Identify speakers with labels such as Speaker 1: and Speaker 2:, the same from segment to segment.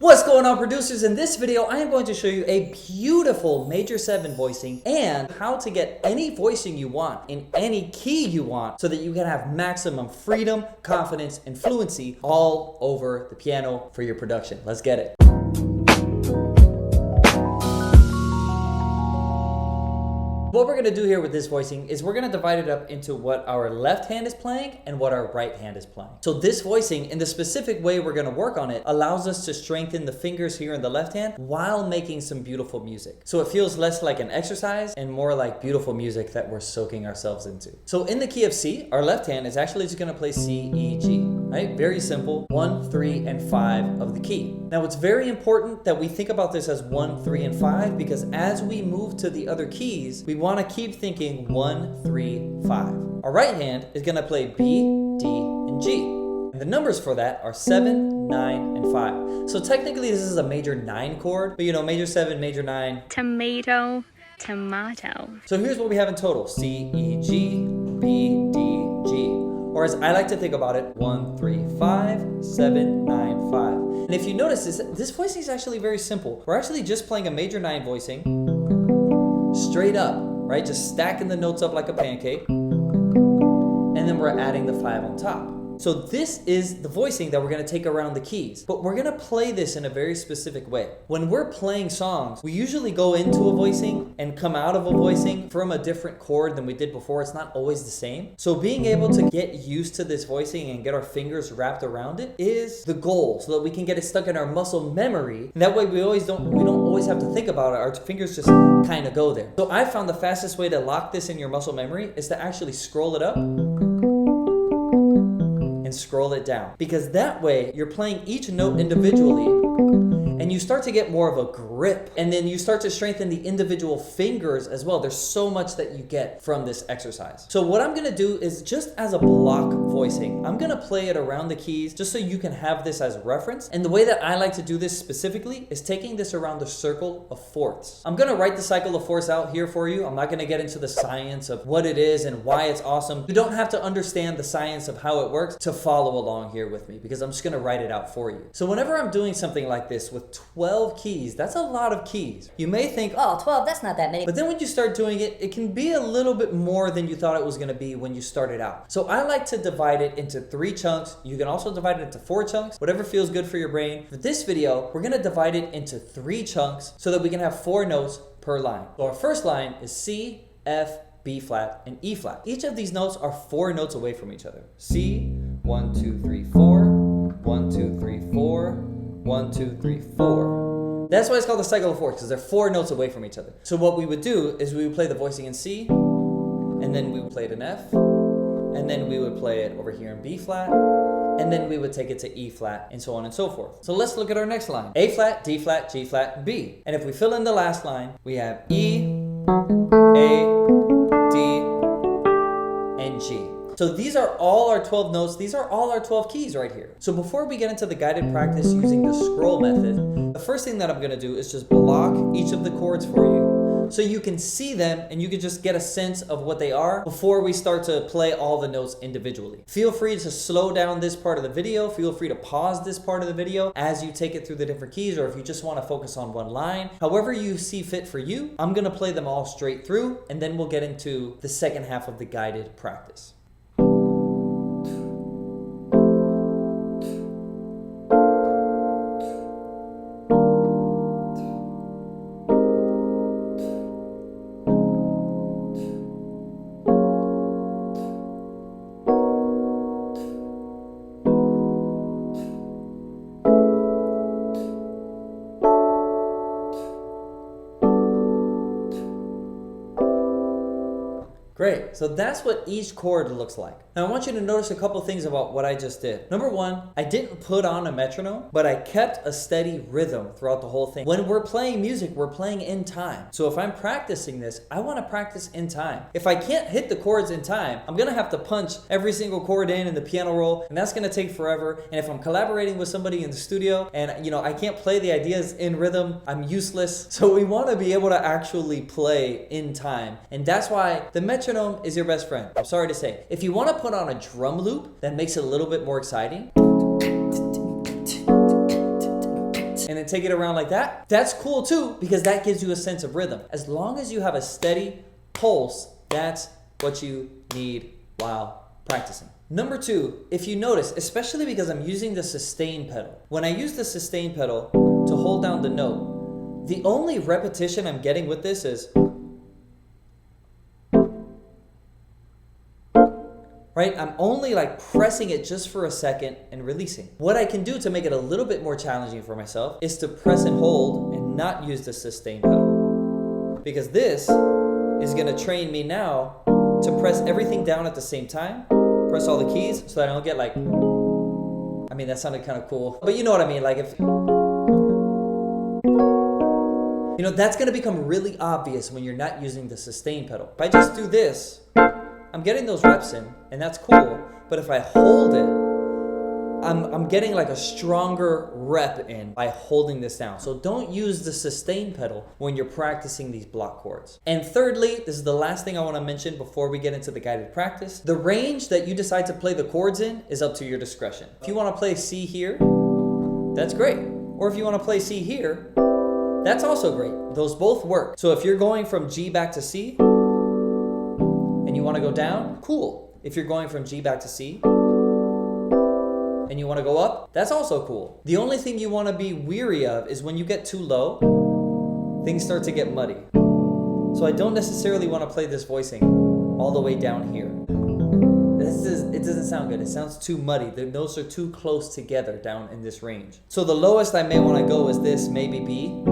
Speaker 1: What's going on, producers? In this video, I am going to show you a beautiful major 7 voicing and how to get any voicing you want in any key you want so that you can have maximum freedom, confidence, and fluency all over the piano for your production. Let's get it. What we're going to do here with this voicing is we're going to divide it up into what our left hand is playing and what our right hand is playing. So this voicing, in the specific way we're going to work on it, allows us to strengthen the fingers here in the left hand while making some beautiful music. So it feels less like an exercise and more like beautiful music that we're soaking ourselves into. So in the key of C, our left hand is actually just going to play C, E, G, right? Very simple, 1, 3, and 5 of the key. Now it's very important that we think about this as 1, 3, and 5 because as we move to the other keys, we want to keep thinking 1, 3, 5. Our right hand is going to play B, D, and G. And the numbers for that are 7, 9, and 5. So technically this is a major 9 chord, but you know, major 7, major 9.
Speaker 2: Tomato, tomato.
Speaker 1: So here's what we have in total. C, E, G, B, D, G. Or as I like to think about it, 1, 3, 5, 7, 9, 5. And if you notice this voicing is actually very simple. We're actually just playing a major 9 voicing straight up, right? Just stacking the notes up like a pancake. And then we're adding the 5 on top. So this is the voicing that we're going to take around the keys, but we're going to play this in a very specific way. When we're playing songs, we usually go into a voicing and come out of a voicing from a different chord than we did before. It's not always the same. So being able to get used to this voicing and get our fingers wrapped around it is the goal, so that we can get it stuck in our muscle memory. And that way we don't always have to think about it. Our fingers just kind of go there. So I found the fastest way to lock this in your muscle memory is to actually scroll it up and scroll it down, because that way you're playing each note individually and you start to get more of a grip, and then you start to strengthen the individual fingers as well. There's so much that you get from this exercise. So what I'm gonna do is, just as a block voicing, I'm gonna play it around the keys just so you can have this as reference. And the way that I like to do this specifically is taking this around the circle of fourths. I'm gonna write the cycle of fourths out here for you. I'm not gonna get into the science of what it is and why it's awesome. You don't have to understand the science of how it works to follow along here with me, because I'm just gonna write it out for you. So whenever I'm doing something like this with 12 keys, that's a lot of keys. You may think,
Speaker 3: oh, 12, that's not that many.
Speaker 1: But then when you start doing it, it can be a little bit more than you thought it was gonna be when you started out. So I like to divide it into 3 chunks. You can also divide it into 4 chunks, whatever feels good for your brain. For this video, we're gonna divide it into 3 chunks so that we can have 4 notes per line. So our first line is C, F, B flat, and E flat. Each of these notes are 4 notes away from each other. C, 1, 2, 3, 4, 1, 2, 3, 4, 1, 2, 3, 4. That's why it's called the cycle of fourths, because they're 4 notes away from each other. So what we would do is we would play the voicing in C, and then we would play it in F, and then we would play it over here in B flat, and then we would take it to E flat, and so on and so forth. So let's look at our next line. A flat, D flat, G flat, and B. And if we fill in the last line, we have E, A, D, and G. So these are all our 12 notes. These are all our 12 keys right here. So before we get into the guided practice using the scroll method, the first thing that I'm gonna do is just block each of the chords for you so you can see them and you can just get a sense of what they are before we start to play all the notes individually. Feel free to slow down this part of the video. Feel free to pause this part of the video as you take it through the different keys, or if you just wanna focus on one line. However you see fit for you, I'm gonna play them all straight through, and then we'll get into the second half of the guided practice. Great, so that's what each chord looks like. Now I want you to notice a couple things about what I just did. Number one, I didn't put on a metronome, but I kept a steady rhythm throughout the whole thing. When we're playing music, we're playing in time. So if I'm practicing this, I want to practice in time. If I can't hit the chords in time, I'm gonna have to punch every single chord in the piano roll, and that's gonna take forever. And if I'm collaborating with somebody in the studio and I can't play the ideas in rhythm, I'm useless. So we want to be able to actually play in time. And that's why the metronome is your best friend. I'm sorry to say. If you want to put on a drum loop that makes it a little bit more exciting, and then take it around like that, that's cool too, because that gives you a sense of rhythm. As long as you have a steady pulse, that's what you need while practicing. Number 2, if you notice, especially because I'm using the sustain pedal, when I use the sustain pedal to hold down the note, the only repetition I'm getting with this is, right? I'm only like pressing it just for a second and releasing. What I can do to make it a little bit more challenging for myself is to press and hold and not use the sustain pedal. Because this is gonna train me now to press everything down at the same time, press all the keys so that I don't get like, I mean, that sounded kind of cool, but you know what I mean? Like if, you know, that's gonna become really obvious when you're not using the sustain pedal. If I just do this, I'm getting those reps in, and that's cool. But if I hold it, I'm getting like a stronger rep in by holding this down. So don't use the sustain pedal when you're practicing these block chords. And thirdly, this is the last thing I want to mention before we get into the guided practice. The range that you decide to play the chords in is up to your discretion. If you want to play C here, that's great. Or if you want to play C here, that's also great. Those both work. So if you're going from G back to C, and you want to go down, cool. If you're going from G back to C, and you want to go up, that's also cool. The only thing you want to be weary of is when you get too low, things start to get muddy. So I don't necessarily want to play this voicing all the way down here. It doesn't sound good. It sounds too muddy. The notes are too close together down in this range. So the lowest I may want to go is this, maybe B.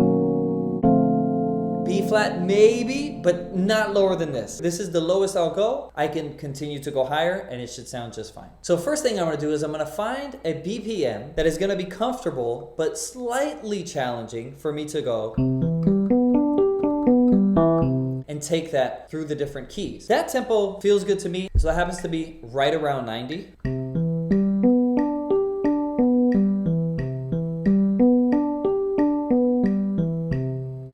Speaker 1: B flat, maybe, but not lower than this. This is the lowest I'll go. I can continue to go higher and it should sound just fine. So first thing I'm gonna do is I'm gonna find a BPM that is gonna be comfortable, but slightly challenging for me to go and take that through the different keys. That tempo feels good to me, so that happens to be right around 90.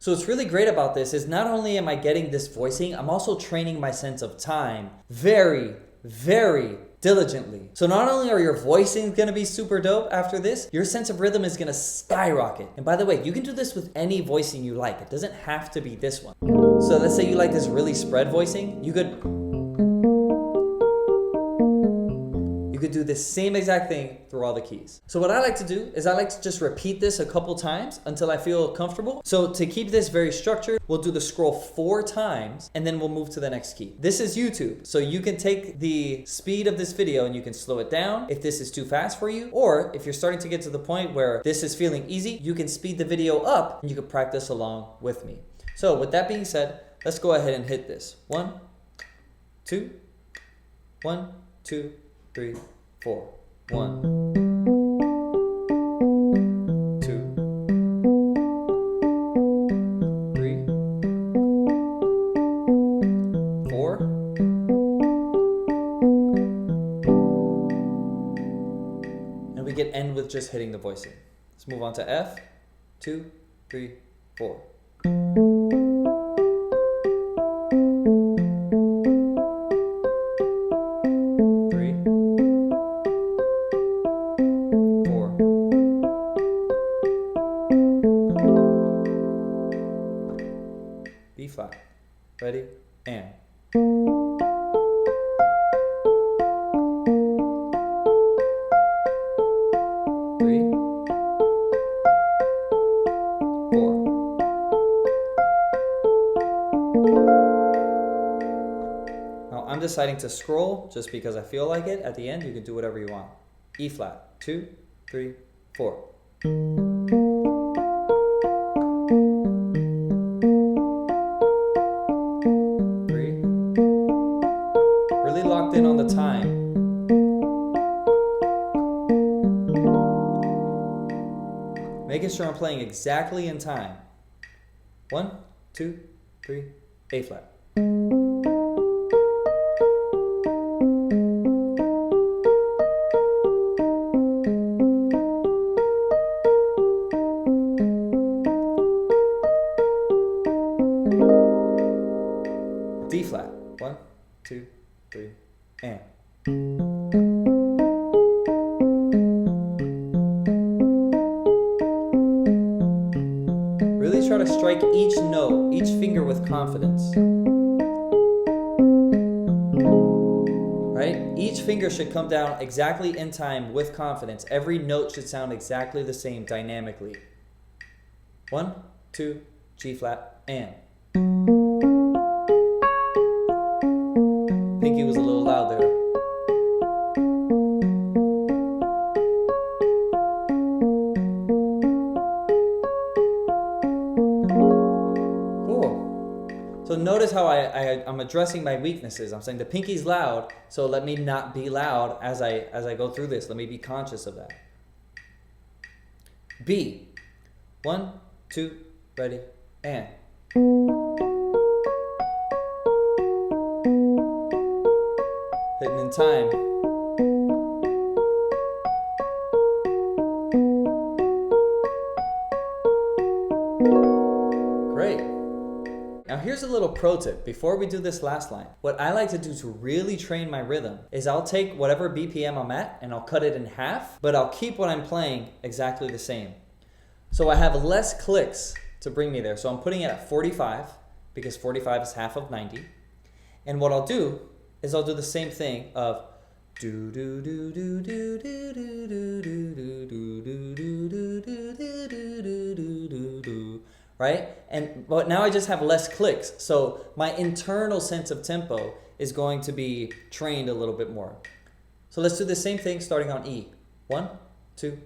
Speaker 1: So what's really great about this is not only am I getting this voicing, I'm also training my sense of time very, very diligently. So not only are your voicings gonna be super dope after this, your sense of rhythm is gonna skyrocket. And by the way, you can do this with any voicing you like. It doesn't have to be this one. So let's say you like this really spread voicing, you could do the same exact thing through all the keys. So what I like to do is I like to just repeat this a couple times until I feel comfortable. So to keep this very structured, we'll do the scroll 4 times and then we'll move to the next key. This is YouTube, so you can take the speed of this video and you can slow it down if this is too fast for you, or if you're starting to get to the point where this is feeling easy, you can speed the video up and you can practice along with me. So with that being said, let's go ahead and hit this. 1, 2, 1, 2, 3, 4. 1, 2, 3, 4. And we can end with just hitting the voicing. Let's move on to F. 2, 3, 4. B flat. Ready? And. 3, 4. Now I'm deciding to scroll just because I feel like it. At the end, you can do whatever you want. E flat. 2, 3, 4. Locked in on the time. Making sure I'm playing exactly in time. 1, 2, 3, A flat. D flat. 1, 2, 3, and. really try to strike each note, each finger with confidence. Right? Each finger should come down exactly in time with confidence. Every note should sound exactly the same dynamically. 1, 2, G flat, and. Pinky was a little loud there. So notice how I'm addressing my weaknesses. I'm saying the pinky's loud, so let me not be loud as I go through this. Let me be conscious of that. B. 1, 2, ready, and. Hitting in time. Great. Now here's a little pro tip before we do this last line. What I like to do to really train my rhythm is I'll take whatever BPM I'm at and I'll cut it in half, but I'll keep what I'm playing exactly the same. So I have less clicks to bring me there. So I'm putting it at 45 because 45 is half of 90. And what I'll do is I'll do the same thing of do do do do do do do do do do do do do do do do, right? But now I just have less clicks, so my internal sense of tempo is going to be trained a little bit more. So let's do the same thing starting on E. 1, 2,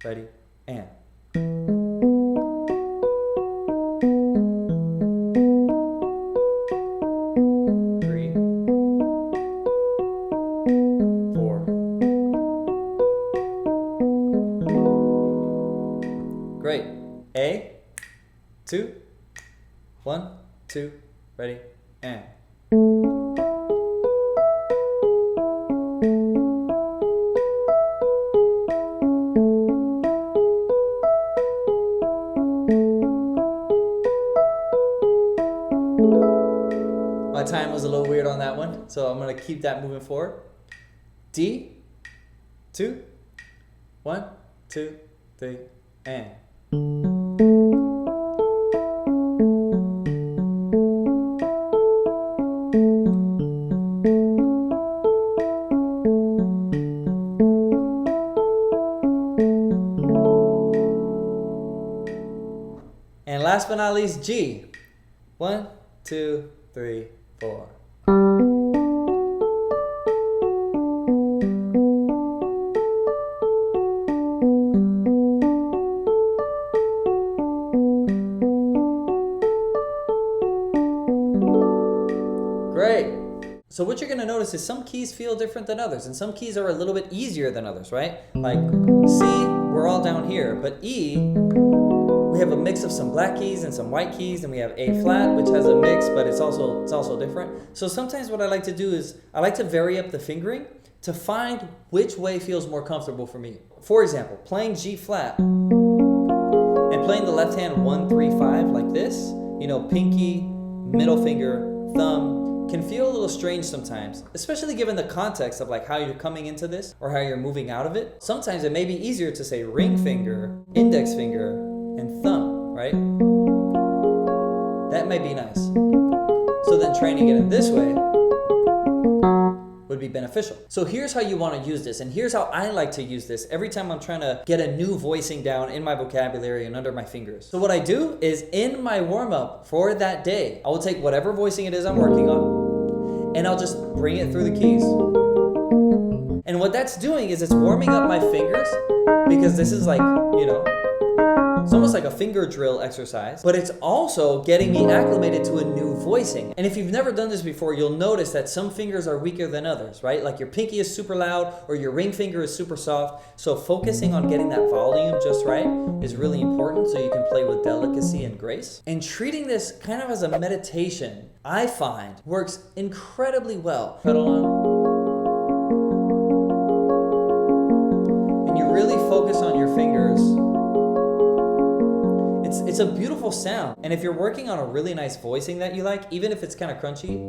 Speaker 1: ready, and. 3, 4. Great. A. 2, 1, 2, ready, and. My time was a little weird on that one, so I'm going to keep that moving forward. D. 2, 1, 2, 3, and. And last but not least, G. 1, 2, 3, 4. Great. So what you're going to notice is some keys feel different than others, and some keys are a little bit easier than others, right? Like C, we're all down here, but E, we have a mix of some black keys and some white keys, and we have A flat, which has a mix, but it's also different. So sometimes what I like to do is I like to vary up the fingering to find which way feels more comfortable for me. For example, playing G flat and playing the left hand 1, 3, 5 like this, you know, pinky, middle finger, thumb, can feel a little strange sometimes, especially given the context of like how you're coming into this or how you're moving out of it. Sometimes it may be easier to say ring finger, index finger, and thumb, right? That might be nice. So then training it in this way would be beneficial. So here's how you want to use this, and here's how I like to use this every time I'm trying to get a new voicing down in my vocabulary and under my fingers. So what I do is in my warm-up for that day, I will take whatever voicing it is I'm working on, and I'll just bring it through the keys. And what that's doing is it's warming up my fingers, because this is like, you know, it's almost like a finger drill exercise, but it's also getting me acclimated to a new voicing. And if you've never done this before, you'll notice that some fingers are weaker than others, right? Like your pinky is super loud or your ring finger is super soft. So focusing on getting that volume just right is really important so you can play with delicacy and grace. And treating this kind of as a meditation, I find, works incredibly well. Pedal on. And you really focus on your fingers. It's a beautiful sound. And if you're working on a really nice voicing that you like, even if it's kind of crunchy,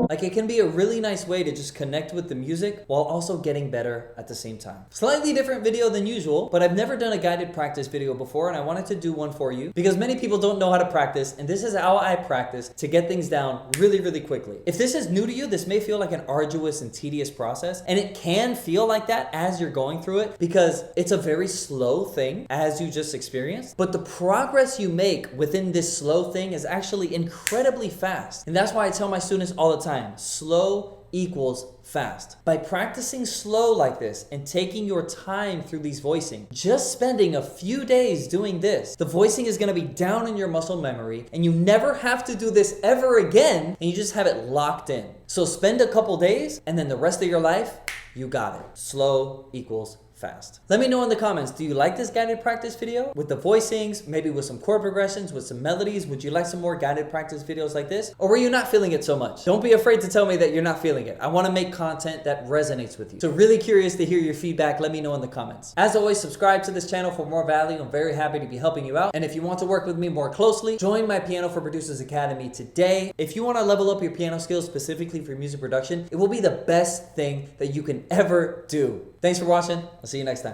Speaker 1: like Like, it can be a really nice way to just connect with the music while also getting better at the same time. Slightly different video than usual, but I've never done a guided practice video before, and I wanted to do one for you because many people don't know how to practice, and this is how I practice to get things down really, really quickly. If this is new to you, this may feel like an arduous and tedious process, and it can feel like that as you're going through it because it's a very slow thing as you just experienced, but the progress you make within this slow thing is actually incredibly fast. And that's why I tell my students all the time, slow equals fast. By practicing slow like this and taking your time through these voicing, just spending a few days doing this, the voicing is going to be down in your muscle memory, and you never have to do this ever again, and you just have it locked in. So spend a couple days, and then the rest of your life, you got it. Slow equals fast. Let me know in the comments, do you like this guided practice video with the voicings, maybe with some chord progressions, with some melodies? Would you like some more guided practice videos like this? Or were you not feeling it so much? Don't be afraid to tell me that you're not feeling it. I want to make content that resonates with you. So really curious to hear your feedback. Let me know in the comments. As always, subscribe to this channel for more value. I'm very happy to be helping you out. And if you want to work with me more closely, join my Piano4Producers Academy today. If you want to level up your piano skills specifically for music production, it will be the best thing that you can ever do. Thanks for watching. I'll see you next time.